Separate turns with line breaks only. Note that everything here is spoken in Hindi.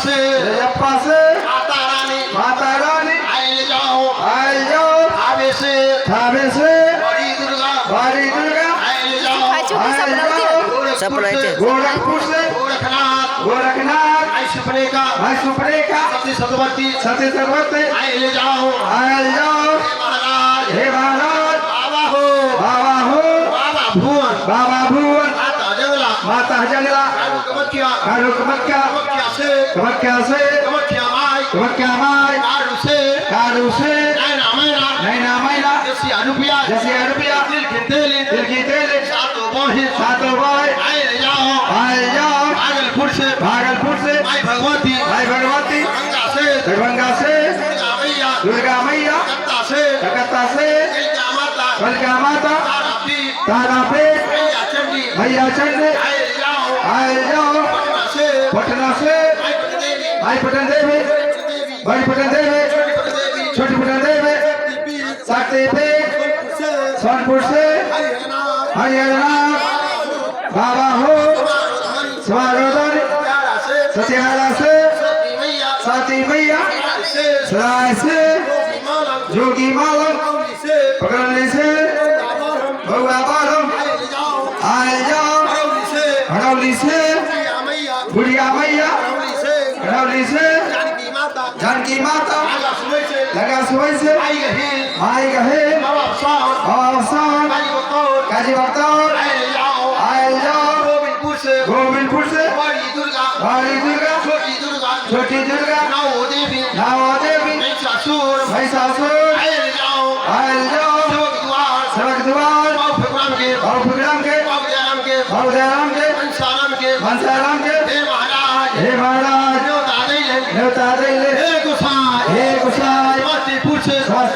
से
रजप्पा से
माता रानी
आए जाओ
थावे से बड़ी दुर्गा
बारी दुर्गा
आए जाओ
गोरखपुर से गोरखनाथ
आई सुपने का सती सतवती
सती
आए जाओ
हे महाराज
बाबा हो
बाबा
भुवन
भुवन
माता जंगला
कमक्या
से
कमक्या
कमख्या माई
कारू से
नैना मैना
जैसी रुपया
दिल की तेल
सातों भाई
आए जाओ भागलपुर से माई भगवती
दरभंगा से दुर्गा मैया
से
कलकत्ता से
माता
माता तारापीठ भैया चंद आए जाओ पटना से भाई पटन देवी बड़ी पटन देवी छोटी पटन देवी शक्तिपीठ सोनपुर से हरियाणा बाबा हो स्वारोदन सत्यारा से साथी मैया सराय से जोगी मालम पकड़ने से बउआ बालम आए जाओ हरौली से बुढ़िया मैया हरौली से जानकी माता लगा सुबह से आई गहे और काजी बख्तौर आए जाओ गोविंदपुर से बड़ी दुर्गा छोटी दुर्गा नाव देवी महिषासुर आए जाओ सड़क द्वार और प्रोग्राम के भवदयाराम के मनसाराम के हे महाराज न्योता दे ले
हे गोसाई
हे गोसाई
समस्तीपुर से